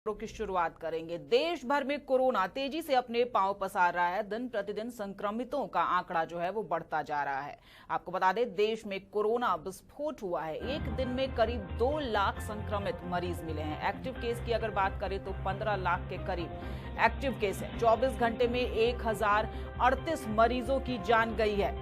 की शुरुआत करेंगे। देश भर में कोरोना तेजी से अपने पांव पसार रहा है। दिन प्रतिदिन संक्रमितों का आंकड़ा जो है वो बढ़ता जा रहा है। आपको बता दें, देश में कोरोना विस्फोट हुआ है। एक दिन में करीब 2 लाख संक्रमित मरीज मिले हैं। एक्टिव केस की अगर बात करें तो 15 लाख के करीब एक्टिव केस है। 24 घंटे में 1038 मरीजों की जान गई है।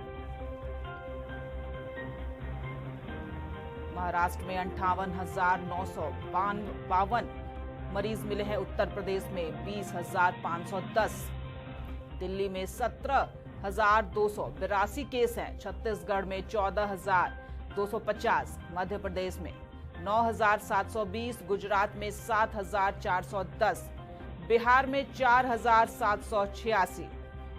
महाराष्ट्र में 58,952 मरीज मिले हैं। उत्तर प्रदेश में 20,510, दिल्ली में 17,282 केस हैं। छत्तीसगढ़ में 14,250, मध्य प्रदेश में 9,720, गुजरात में 7,410, बिहार में 4,786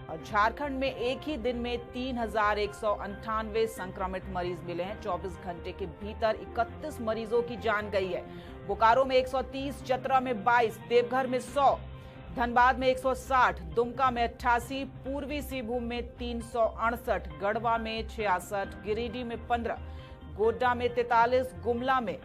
और झारखंड में एक ही दिन में 3,198 संक्रमित मरीज मिले हैं। 24 घंटे के भीतर 31 मरीजों की जान गई है। बोकारो में 130, चतरा में 22, देवघर में 100, धनबाद में 160, दुमका में 88, पूर्वी सिंहभूम में 368, गढ़वा में 66, गिरिडीह में 15, गोड्डा में 43, गुमला में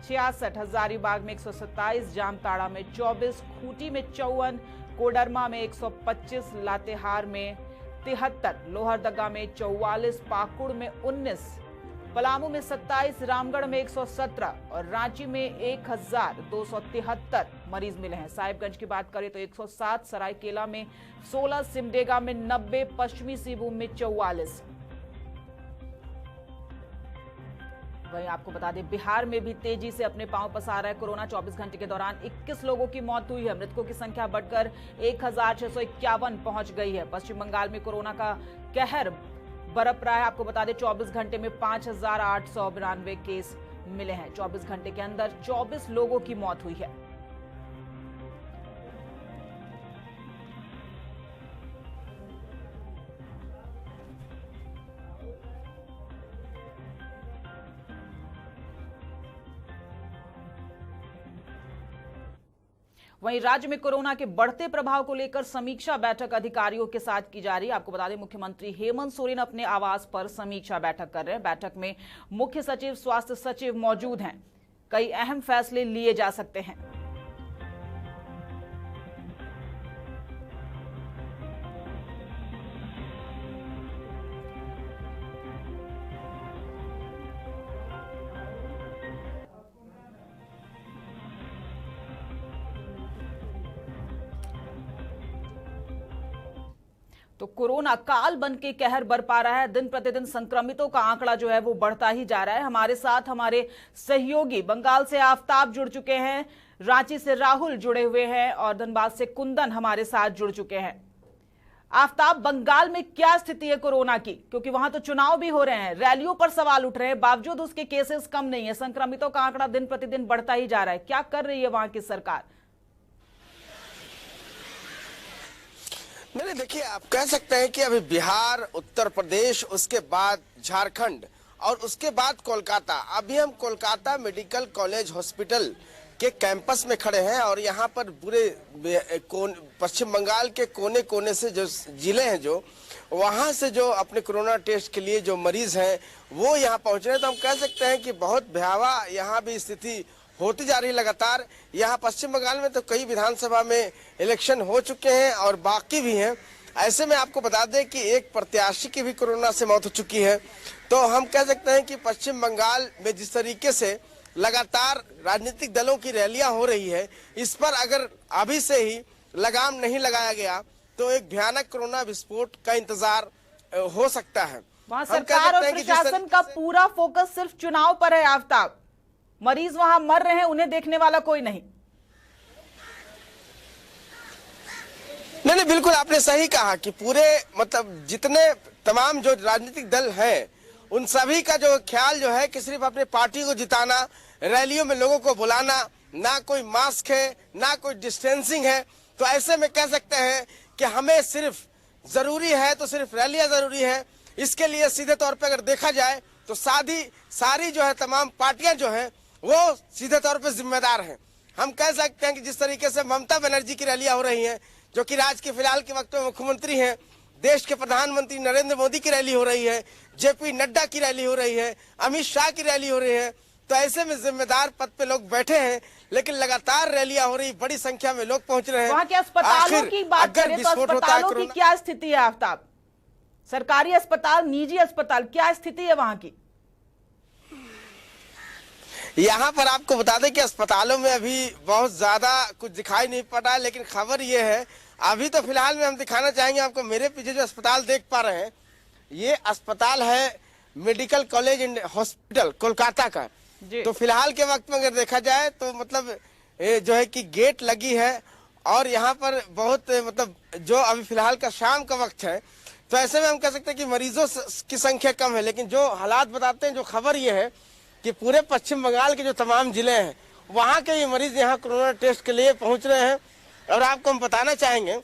66, हजारीबाग में 127, जामताड़ा में 24, खूंटी में 54, कोडरमा में 125, लातेहार में 73, लोहरदगा में 44, पाकुड़ में 19, पलामू में 27, रामगढ़ में 117 और रांची में 1,273 मरीज मिले हैं। साहिबगंज की बात करें तो 107, सरायकेला में 16, सिमडेगा में 90, पश्चिमी सिंहभूम में 44। वहीं आपको बता दें, बिहार में भी तेजी से अपने पांव पसार रहा है कोरोना। 24 घंटे के दौरान 21 लोगों की मौत हुई है। मृतकों की संख्या बढ़कर 1,651 पहुंच गई है। पश्चिम बंगाल में कोरोना का कहर बरप रहा है। आपको बता दें, 24 घंटे में 5,892 केस मिले हैं। 24 घंटे के अंदर 24 लोगों की मौत हुई है। वहीं राज्य में कोरोना के बढ़ते प्रभाव को लेकर समीक्षा बैठक अधिकारियों के साथ की जा रही है। आपको बता दें, मुख्यमंत्री हेमंत सोरेन अपने आवास पर समीक्षा बैठक कर रहे हैं। बैठक में मुख्य सचिव, स्वास्थ्य सचिव मौजूद हैं। कई अहम फैसले लिए जा सकते हैं। तो कोरोना काल बन के कहर बरपा रहा है। दिन प्रतिदिन संक्रमितों का आंकड़ा जो है वो बढ़ता ही जा रहा है। हमारे साथ हमारे सहयोगी बंगाल से आफ्ताब जुड़ चुके हैं, रांची से राहुल जुड़े हुए हैं और धनबाद से कुंदन हमारे साथ जुड़ चुके हैं। आफ्ताब, बंगाल में क्या स्थिति है कोरोना की? क्योंकि वहां तो चुनाव भी हो रहे हैं, रैलियों पर सवाल उठ रहे हैं, बावजूद उसके केसेस कम नहीं है, संक्रमितों का आंकड़ा दिन प्रतिदिन बढ़ता ही जा रहा है। क्या कर रही है वहां की सरकार? नहीं, देखिए, आप कह सकते हैं कि अभी बिहार, उत्तर प्रदेश, उसके बाद झारखंड और उसके बाद कोलकाता। अभी हम कोलकाता मेडिकल कॉलेज हॉस्पिटल के कैंपस में खड़े हैं और यहाँ पर पूरे पश्चिम बंगाल के कोने कोने से जो जिले हैं, जो वहाँ से जो अपने कोरोना टेस्ट के लिए जो मरीज हैं वो यहाँ पहुँच रहे हैं। तो हम कह सकते हैं कि बहुत भयावह यहाँ भी स्थिति होती जा रही है लगातार। यहाँ पश्चिम बंगाल में तो कई विधानसभा में इलेक्शन हो चुके हैं और बाकी भी हैं। ऐसे में आपको बता दें कि एक प्रत्याशी की भी कोरोना से मौत हो चुकी है। तो हम कह सकते हैं कि पश्चिम बंगाल में जिस तरीके से लगातार राजनीतिक दलों की रैलियां हो रही है, इस पर अगर अभी से ही लगाम नहीं लगाया गया तो एक भयानक कोरोना विस्फोट का इंतजार हो सकता है। वहाँ सरकार और प्रशासन का पूरा फोकस सिर्फ चुनाव पर है। आफ्ताब, मरीज वहां मर रहे हैं, उन्हें देखने वाला कोई नहीं। नहीं, बिल्कुल आपने सही कहा कि पूरे जितने तमाम जो राजनीतिक दल हैं उन सभी का जो ख्याल जो है कि सिर्फ अपने पार्टी को जिताना, रैलियों में लोगों को बुलाना, ना कोई मास्क है ना कोई डिस्टेंसिंग है। तो ऐसे में कह सकते हैं कि हमें सिर्फ जरूरी है तो सिर्फ रैलियां जरूरी है। इसके लिए सीधे तौर पर अगर देखा जाए तो सारी जो है तमाम पार्टियां जो है वो सीधे तौर पर जिम्मेदार हैं। हम कह सकते हैं कि जिस तरीके से ममता बनर्जी की रैलियां हो रही हैं, जो कि राज्य के फिलहाल के वक्त में मुख्यमंत्री हैं, देश के प्रधानमंत्री नरेंद्र मोदी की रैली हो रही है, जेपी नड्डा की रैली हो रही है, अमित शाह की रैली हो रही है। तो ऐसे में जिम्मेदार पद पे लोग बैठे हैं, लेकिन लगातार रैलियां हो रही, बड़ी संख्या में लोग पहुंच रहे हैं। वहां के अस्पतालों की बात अगर करें तो विस्फोट होता है अस्पतालों की कोरोना, क्या स्थिति है आफ्ताब? सरकारी अस्पताल, निजी अस्पताल, क्या स्थिति है वहां की? यहाँ पर आपको बता दें कि अस्पतालों में अभी बहुत ज्यादा कुछ दिखाई नहीं पड़ रहा है, लेकिन खबर ये है अभी तो फिलहाल में हम दिखाना चाहेंगे आपको। मेरे पीछे जो अस्पताल देख पा रहे हैं, ये अस्पताल है medical college and hospital Kolkata का। तो फिलहाल के वक्त में अगर देखा जाए तो मतलब जो है कि गेट लगी है और यहाँ पर बहुत मतलब जो अभी फिलहाल का शाम का वक्त है, तो ऐसे में हम कह सकते हैं कि मरीजों की संख्या कम है। लेकिन जो हालात बताते हैं, जो खबर ये है कि पूरे पश्चिम बंगाल के जो तमाम जिले हैं, वहाँ के ये मरीज यहाँ कोरोना टेस्ट के लिए पहुंच रहे हैं। और आपको हम बताना चाहेंगे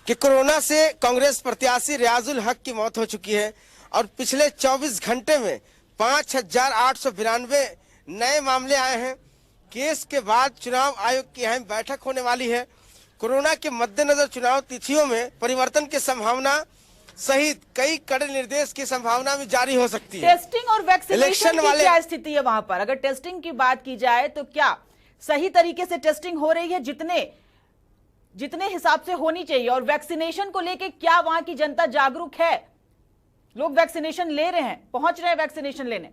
कि कोरोना से कांग्रेस प्रत्याशी रियाजुल हक की मौत हो चुकी है और पिछले 24 घंटे में 5,892 नए मामले आए हैं। केस के बाद चुनाव आयोग की अहम बैठक होने वाली है। कोरोना के मद्देनजर चुनाव तिथियों में परिवर्तन की संभावना सहित कई कड़े निर्देश की संभावना भी जारी हो सकती है। टेस्टिंग और वैक्सीनेशन की क्या स्थिति है वहां पर? अगर टेस्टिंग की बात की जाए तो क्या सही तरीके से टेस्टिंग हो रही है जितने हिसाब से होनी चाहिए? और वैक्सीनेशन को लेके क्या वहां की जनता जागरूक है? लोग वैक्सीनेशन ले रहे हैं, पहुंच रहे हैं वैक्सीनेशन लेने?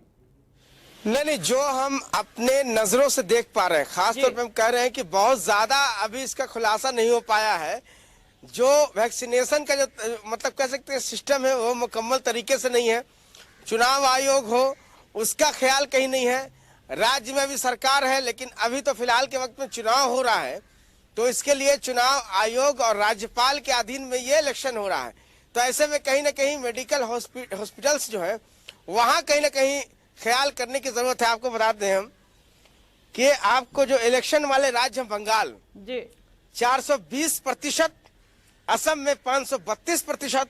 नहीं, जो हम अपने नजरों से देख पा रहे हैं, खासतौर पे हम कह रहे हैं कि बहुत ज्यादा अभी इसका खुलासा नहीं हो पाया है। जो वैक्सीनेशन का जो मतलब कह सकते हैं सिस्टम है, वो मुकम्मल तरीके से नहीं है। चुनाव आयोग हो, उसका ख्याल कहीं नहीं है। राज्य में अभी सरकार है, लेकिन अभी तो फिलहाल के वक्त में चुनाव हो रहा है, तो इसके लिए चुनाव आयोग और राज्यपाल के अधीन में ये इलेक्शन हो रहा है। तो ऐसे में कहीं ना कहीं मेडिकल हॉस्पिटल्स जो है, वहाँ कहीं ना कहीं ख्याल करने की जरूरत है। आपको बताते हैं हम कि आपको जो इलेक्शन वाले राज्य बंगाल जी 420%, असम में 532%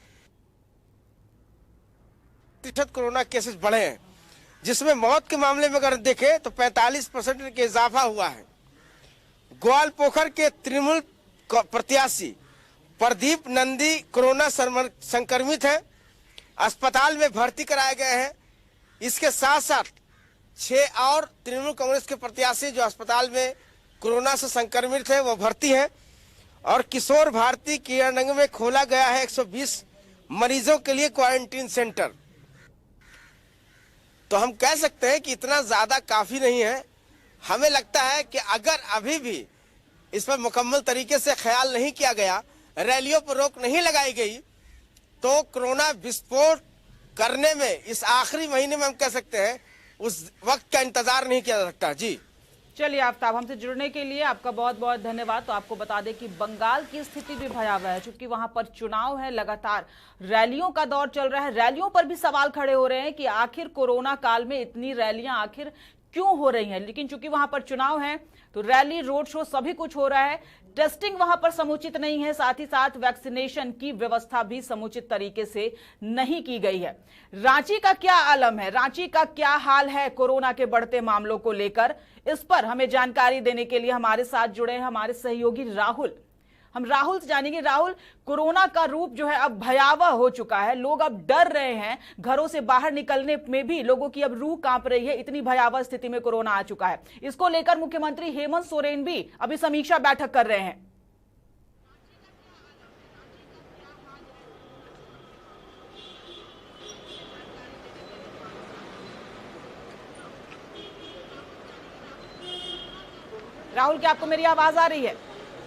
कोरोना केसेस बढ़े हैं, जिसमें मौत के मामले में अगर देखें तो 45% के इजाफा हुआ है। ग्वालपोखर के तृणमूल प्रत्याशी प्रदीप नंदी कोरोना संक्रमित हैं, अस्पताल में भर्ती कराए गए हैं। इसके साथ साथ 6 और तृणमूल कांग्रेस के प्रत्याशी जो अस्पताल में कोरोना से संक्रमित है, वो भर्ती हैं। और किशोर भारती किरणनगर में खोला गया है 120 मरीजों के लिए क्वारंटीन सेंटर। तो हम कह सकते हैं कि इतना ज्यादा काफी नहीं है। हमें लगता है कि अगर अभी भी इस पर मुकम्मल तरीके से ख्याल नहीं किया गया, रैलियों पर रोक नहीं लगाई गई, तो कोरोना विस्फोट करने में इस आखिरी महीने में हम कह सकते हैं उस वक्त का इंतजार नहीं किया जा सकता। जी चलिए आफ्ताब, हमसे जुड़ने के लिए आपका बहुत बहुत धन्यवाद। तो आपको बता दें कि बंगाल की स्थिति भी भयावह है, क्योंकि वहां पर चुनाव है, लगातार रैलियों का दौर चल रहा है। रैलियों पर भी सवाल खड़े हो रहे हैं कि आखिर कोरोना काल में इतनी रैलियां आखिर क्यों हो रही हैं। लेकिन चूंकि वहां पर चुनाव है तो रैली, रोड शो सभी कुछ हो रहा है। टेस्टिंग वहां पर समुचित नहीं है, साथ ही साथ वैक्सीनेशन की व्यवस्था भी समुचित तरीके से नहीं की गई है। रांची का क्या आलम है, रांची का क्या हाल है कोरोना के बढ़ते मामलों को लेकर, इस पर हमें जानकारी देने के लिए हमारे साथ जुड़े हैं हमारे सहयोगी राहुल। हम राहुल से जानेंगे। राहुल, कोरोना का रूप जो है अब भयावह हो चुका है, लोग अब डर रहे हैं, घरों से बाहर निकलने में भी लोगों की अब रूह कांप रही है, इतनी भयावह स्थिति में कोरोना आ चुका है। इसको लेकर मुख्यमंत्री हेमंत सोरेन भी अभी समीक्षा बैठक कर रहे हैं। राहुल, क्या आपको मेरी आवाज आ रही है?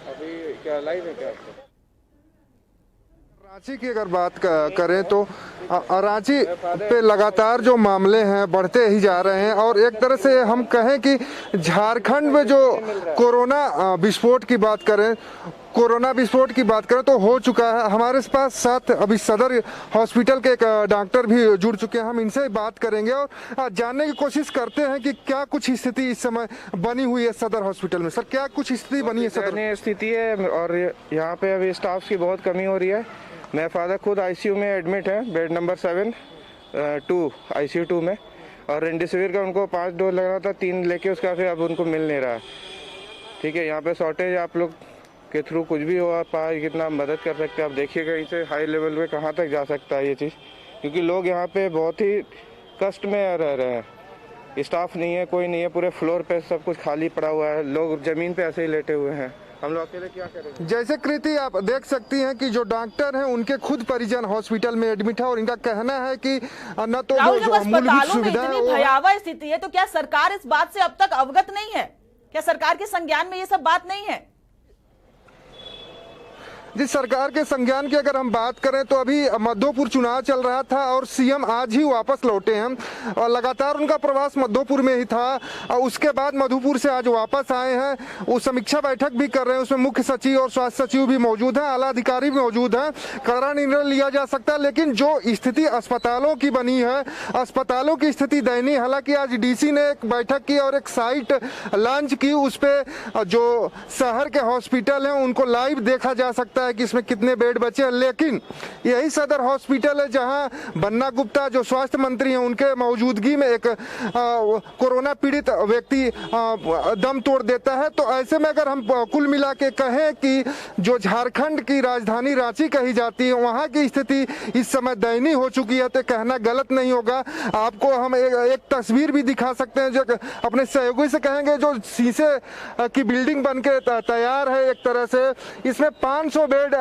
अभी क्या लाइव है क्या आपको? रांची की अगर बात करें तो रांची पे लगातार जो मामले हैं बढ़ते ही जा रहे हैं और एक तरह से हम कहें कि झारखंड में जो कोरोना विस्फोट की बात करें तो हो चुका है। हमारे पास साथ अभी सदर हॉस्पिटल के एक डॉक्टर भी जुड़ चुके हैं, हम इनसे बात करेंगे और जानने की कोशिश करते हैं कि क्या कुछ स्थिति इस समय बनी हुई है सदर हॉस्पिटल में। सर, क्या कुछ स्थिति बनी है? सदर स्थिति है और यहाँ पे अभी स्टाफ की बहुत कमी हो रही है। मेरे फादर खुद आईसीयू में एडमिट है, बेड नंबर 7-2 ICU 2 में, और रेमडेसिविर का उनको 5 डोज लगना था, 3 लेके उसका फिर अब उनको मिल नहीं रहा है। ठीक है, यहाँ पे शॉर्टेज आप लोग के थ्रू कुछ भी हो आप कितना मदद कर सकते हैं, आप देखिएगा इसे हाई लेवल पे कहाँ तक जा सकता है ये चीज़, क्योंकि लोग यहाँ पे बहुत ही कष्ट में रह रहे हैं। स्टाफ नहीं है, कोई नहीं है, पूरे फ्लोर पे सब कुछ खाली पड़ा हुआ है, लोग जमीन पे ऐसे ही लेटे हुए हैं। हम लोग अकेले क्या करेंगे? जैसे कृति आप देख सकती हैं कि जो डॉक्टर हैं उनके खुद परिजन हॉस्पिटल में एडमिट है और इनका कहना है कि न तो राहुल, जो जब मूलभूत अस्पतालों में सुविधा इतनी भयावह स्थिति है तो क्या सरकार इस बात से अब तक अवगत नहीं है? क्या सरकार के संज्ञान में ये सब बात नहीं है? जिस सरकार के संज्ञान की अगर हम बात करें तो अभी मधोपुर चुनाव चल रहा था और सीएम आज ही वापस लौटे हैं और लगातार उनका प्रवास मधोपुर में ही था और उसके बाद मधुपुर से आज वापस आए हैं। वो समीक्षा बैठक भी कर रहे हैं, उसमें मुख्य सचिव और स्वास्थ्य सचिव भी मौजूद हैं, आला अधिकारी भी मौजूद हैं। कड़ा निर्णय लिया जा सकता है, लेकिन जो स्थिति अस्पतालों की बनी है, अस्पतालों की स्थिति दयनीय। हालांकि आज डीसी ने एक बैठक की और एक साइट लॉन्च की, उस पर जो शहर के हॉस्पिटल हैं उनको लाइव देखा जा सकता है कि इसमें कितने बेड बचे हैं। लेकिन यही सदर हॉस्पिटल है जहां बन्ना गुप्ता जो स्वास्थ्य मंत्री हैं उनके मौजूदगी में एक कोरोना पीड़ित व्यक्ति दम तोड़ देता है। तो ऐसे में अगर हम कुल मिला के कहें कि जो झारखंड की राजधानी रांची कही जाती है वहां की स्थिति इस समय दयनीय हो चुकी है, तो कहना गलत नहीं होगा। आपको हम एक तस्वीर भी दिखा सकते हैं, जो अपने सहयोगी से कहेंगे, जो शीशे की बिल्डिंग बन के तैयार है एक तरह से। इसमें 500 बेड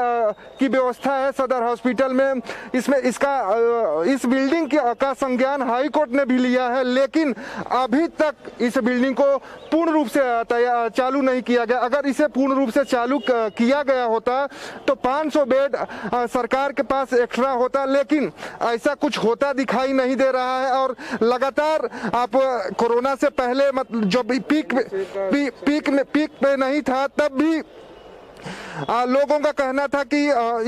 की व्यवस्था है सदर हॉस्पिटल में। इसमें इस बिल्डिंग का संज्ञान हाई कोर्ट ने भी लिया है, लेकिन अभी तक इस बिल्डिंग को पूर्ण रूप से चालू नहीं किया गया। अगर इसे पूर्ण रूप से चालू किया गया होता तो 500 बेड सरकार के पास एक्स्ट्रा होता, लेकिन ऐसा कुछ होता दिखाई नहीं दे रहा है। और लगातार आप कोरोना से पहले मतलब जब पीक पे नहीं था तब भी लोगों का कहना था कि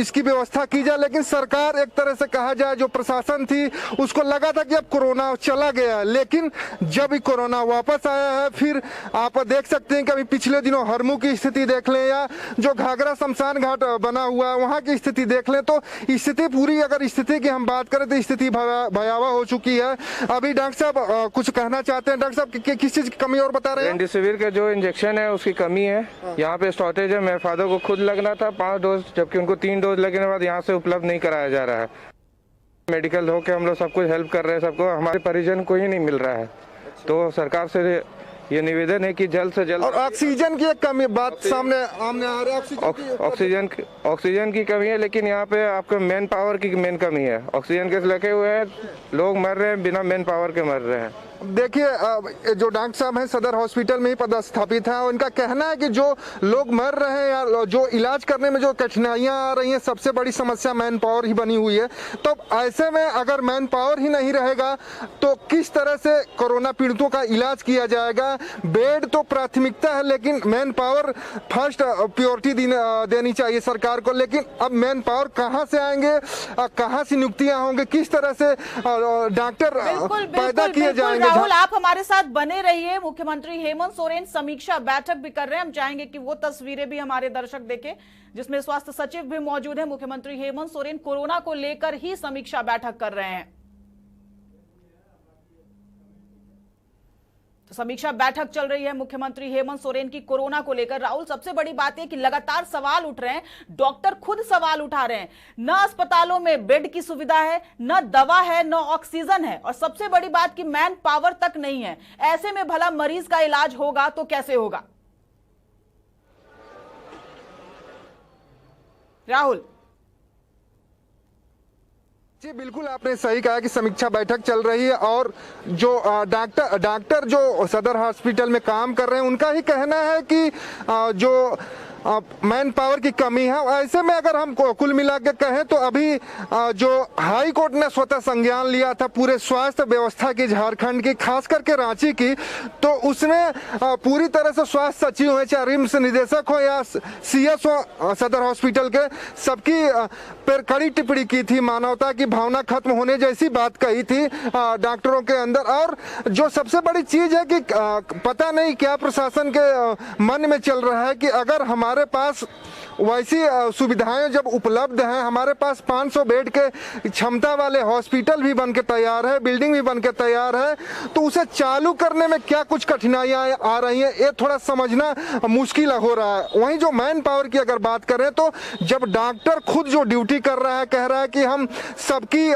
इसकी व्यवस्था की जाए, लेकिन सरकार एक तरह से कहा जाए जो प्रशासन थी उसको लगा था कि अब कोरोना चला गया। लेकिन जब ही कोरोना वापस आया है, फिर आप देख सकते हैं कि अभी पिछले दिनों हरमू की स्थिति देख लें या जो घाघरा शमशान घाट बना हुआ है वहां की स्थिति देख लें, तो स्थिति पूरी अगर स्थिति की हम बात करें तो स्थिति भयावह हो चुकी है। अभी डॉक्टर साहब कुछ कहना चाहते हैं? डॉक्टर साहब किस चीज की कमी और बता रहे हैं? रेमडेसिविर का जो इंजेक्शन है उसकी कमी है, यहाँ पे शॉर्टेज है। मेरे फादर को खुद लगना था 5 डोज, जबकि उनको 3 डोज लगने के बाद यहाँ से उपलब्ध नहीं कराया जा रहा है। मेडिकल होके हम लोग सब कुछ हेल्प कर रहे हैं सबको, हमारे परिजन को ही नहीं मिल रहा है। तो सरकार से ये निवेदन है कि जल्द से जल्द। और ऑक्सीजन की एक कमी बात सामने आ रही है। ऑक्सीजन की कमी है, लेकिन यहाँ पे आपको मैन पावर की मेन कमी है। ऑक्सीजन के लगे हुए हैं, लोग मर रहे हैं, बिना मैन पावर के मर रहे हैं। देखिए जो डॉक्टर साहब हैं सदर हॉस्पिटल में ही पदस्थापित हैं, उनका कहना है कि जो लोग मर रहे हैं या जो इलाज करने में जो कठिनाइयां आ रही हैं, सबसे बड़ी समस्या मैन पावर ही बनी हुई है। तो ऐसे में अगर मैन पावर ही नहीं रहेगा तो किस तरह से कोरोना पीड़ितों का इलाज किया जाएगा? बेड तो प्राथमिकता है, लेकिन मैन पावर फर्स्ट प्योरिटी देनी चाहिए सरकार को। लेकिन अब मैन पावर कहाँ से आएंगे, कहाँ से नियुक्तियां होंगे, किस तरह से डॉक्टर पैदा किए जाएंगे? राहुल, आप हमारे साथ बने रहिए। मुख्यमंत्री हेमंत सोरेन समीक्षा बैठक भी कर रहे हैं, हम चाहेंगे कि वो तस्वीरें भी हमारे दर्शक देखें जिसमें स्वास्थ्य सचिव भी मौजूद है। मुख्यमंत्री हेमंत सोरेन कोरोना को लेकर ही समीक्षा बैठक कर रहे हैं। तो समीक्षा बैठक चल रही है मुख्यमंत्री हेमंत सोरेन की कोरोना को लेकर। राहुल, सबसे बड़ी बात है कि लगातार सवाल उठ रहे हैं, डॉक्टर खुद सवाल उठा रहे हैं। न अस्पतालों में बेड की सुविधा है, न दवा है, न ऑक्सीजन है, और सबसे बड़ी बात कि मैन पावर तक नहीं है। ऐसे में भला मरीज का इलाज होगा तो कैसे होगा? राहुल जी बिल्कुल, आपने सही कहा कि समीक्षा बैठक चल रही है और जो डॉक्टर जो सदर हॉस्पिटल में काम कर रहे हैं उनका ही कहना है कि जो मैन पावर की कमी है। ऐसे में अगर हम कुल मिला के कहें तो अभी जो हाई कोर्ट ने स्वतः संज्ञान लिया था पूरे स्वास्थ्य व्यवस्था की, झारखंड की, खास करके रांची की, तो उसने पूरी तरह से स्वास्थ्य सचिव है, चाहे रिम्स निदेशक हो या सीएस हो सदर हॉस्पिटल के, सबकी पर कड़ी टिप्पणी की थी। मानवता की भावना खत्म होने जैसी बात कही थी डॉक्टरों के अंदर। और जो सबसे बड़ी चीज है कि पता नहीं क्या प्रशासन के मन में चल रहा है कि अगर हमारे पास वैसी सुविधाएं जब उपलब्ध हैं, हमारे पास 500 बेड के क्षमता वाले हॉस्पिटल भी बन के तैयार है, बिल्डिंग भी बन के तैयार है, तो उसे चालू करने में क्या कुछ कठिनाइयां आ रही हैं, ये थोड़ा समझना मुश्किल हो रहा है। वहीं जो मैन पावर की अगर बात करें तो जब डॉक्टर खुद जो ड्यूटी कर रहा है, कह रहा है कि हम सबकी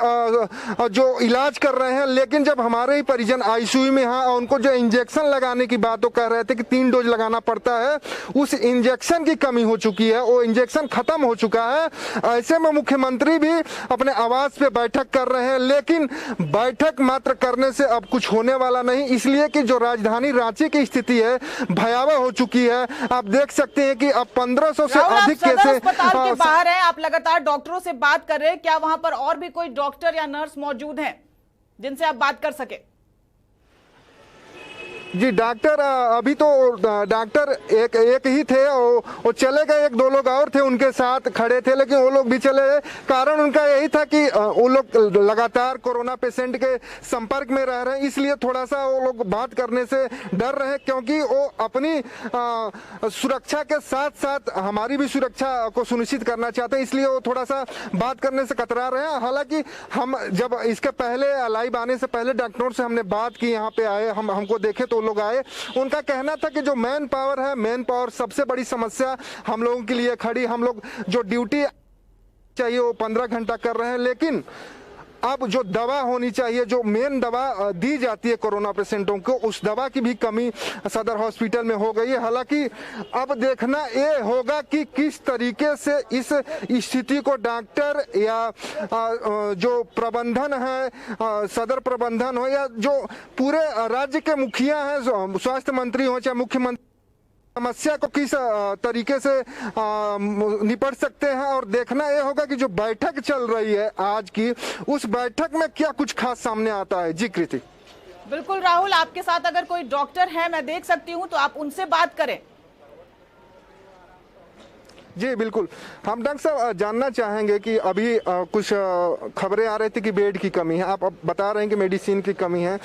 जो इलाज कर रहे हैं, लेकिन जब हमारे ही परिजन आईसीयू में हैं और उनको जो इंजेक्शन लगाने की बात वो कह रहे थे कि 3 डोज लगाना पड़ता है, उस इंजेक्शन की कमी हो चुकी है, वो इंजेक्शन खत्म हो चुका है। ऐसे में मुख्यमंत्री भी अपने आवास पे बैठक कर रहे हैं, लेकिन बैठक मात्र करने से अब कुछ होने वाला नहीं, इसलिए कि जो राजधानी रांची की स्थिति है भयावह हो चुकी है। आप देख सकते हैं कि अब 1500 से अधिक सदर अस्पताल के बाहर हैं, आप लगातार डॉक्टरों से बात कर रहे हैं, क्या वहां पर और भी कोई डॉक्टर या नर्स मौजूद हैं जिनसे आप बात कर सके? जी डॉक्टर अभी तो डॉक्टर एक ही थे, वो चले गए, 1-2 लोग और थे उनके साथ खड़े थे, लेकिन वो लोग भी चले गए। कारण उनका यही था कि वो लोग लगातार कोरोना पेशेंट के संपर्क में रह रहे हैं, इसलिए थोड़ा सा वो लोग बात करने से डर रहे, क्योंकि वो अपनी सुरक्षा के साथ साथ हमारी भी सुरक्षा को सुनिश्चित करना चाहते हैं, इसलिए वो थोड़ा सा बात करने से कतरा रहे हैं। हालांकि हम जब इसके पहले लाइव आने से पहले डॉक्टरों से हमने बात की, यहाँ पे आए, हमको देखे तो लोग आए, उनका कहना था कि जो मैन पावर है, मैन पावर सबसे बड़ी समस्या हम लोगों के लिए खड़ी। हम लोग जो ड्यूटी चाहिए वो 15 घंटा कर रहे हैं, लेकिन अब जो दवा होनी चाहिए, जो मेन दवा दी जाती है कोरोना पेशेंटों को, उस दवा की भी कमी सदर हॉस्पिटल में हो गई है। हालांकि अब देखना ये होगा कि किस तरीके से इस स्थिति को डॉक्टर या जो प्रबंधन है, सदर प्रबंधन हो या जो पूरे राज्य के मुखिया हैं, स्वास्थ्य मंत्री हो चाहे मुख्यमंत्री, समस्या को किस तरीके से निपट सकते हैं। और देखना यह होगा कि जो बैठक चल रही है आज की, उस बैठक में क्या कुछ खास सामने आता है। जी कृति। बिल्कुल राहुल, आपके साथ अगर कोई डॉक्टर है, मैं देख सकती हूं, तो आप उनसे बात करें। जी बिल्कुल, हम डॉक्टर साहब जानना चाहेंगे कि अभी कुछ खबरें आ रही थी कि बेड की कमी है, आप अब बता रहे हैं कि मेडिसिन की कमी है,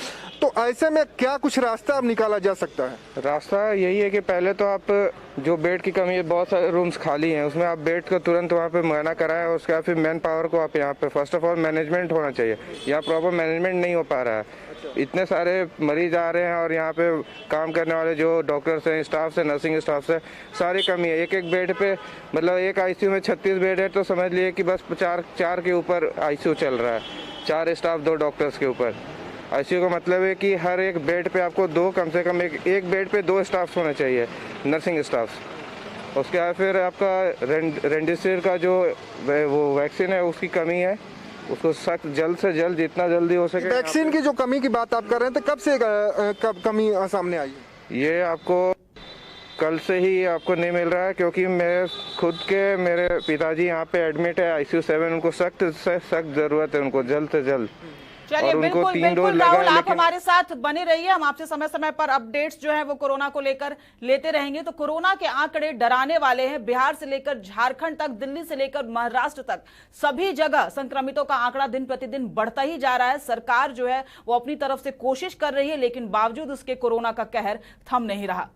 तो ऐसे में क्या कुछ रास्ता अब निकाला जा सकता है? रास्ता यही है कि पहले तो आप जो बेड की कमी है, बहुत सारे रूम्स खाली हैं, उसमें आप बेड को तुरंत वहाँ पे मुआयना कराएं और उसके बाद फिर मैन पावर को आप यहाँ पे फर्स्ट ऑफ ऑल मैनेजमेंट होना चाहिए। यहाँ प्रॉपर मैनेजमेंट नहीं हो पा रहा है, इतने सारे मरीज आ रहे हैं और यहाँ पे काम करने वाले जो डॉक्टर्स हैं, स्टाफ से, नर्सिंग स्टाफ से, सारी कमी है। एक बेड पे, मतलब एक आईसीयू में 36 बेड है, तो समझ लिए कि बस 4 के ऊपर आईसीयू चल रहा है, 4 स्टाफ 2 डॉक्टर्स के ऊपर। आईसीयू का मतलब है कि हर एक बेड पे आपको 2, कम से कम एक बेड पे 2 स्टाफ होने चाहिए, नर्सिंग स्टाफ। उसके बाद फिर आपका रेमडेसिविर का जो वो वैक्सीन है उसकी कमी है, उसको सख्त जल्द से जल्द, जितना जल्दी हो सके। वैक्सीन की जो कमी की बात आप कर रहे हैं, तो कब से कब कमी सामने आई? ये आपको कल से ही आपको नहीं मिल रहा है, क्योंकि मेरे पिताजी यहाँ पे एडमिट है आईसीयू 7, उनको सख्त जरूरत है, उनको जल्द से जल्द। चलिए बिल्कुल राहुल, आप हमारे साथ बने रहिए, हम आपसे समय समय पर अपडेट्स जो है वो कोरोना को लेकर लेते रहेंगे। तो कोरोना के आंकड़े डराने वाले हैं, बिहार से लेकर झारखंड तक, दिल्ली से लेकर महाराष्ट्र तक, सभी जगह संक्रमितों का आंकड़ा दिन प्रतिदिन बढ़ता ही जा रहा है। सरकार जो है वो अपनी तरफ से कोशिश कर रही है, लेकिन बावजूद उसके कोरोना का कहर थम नहीं रहा।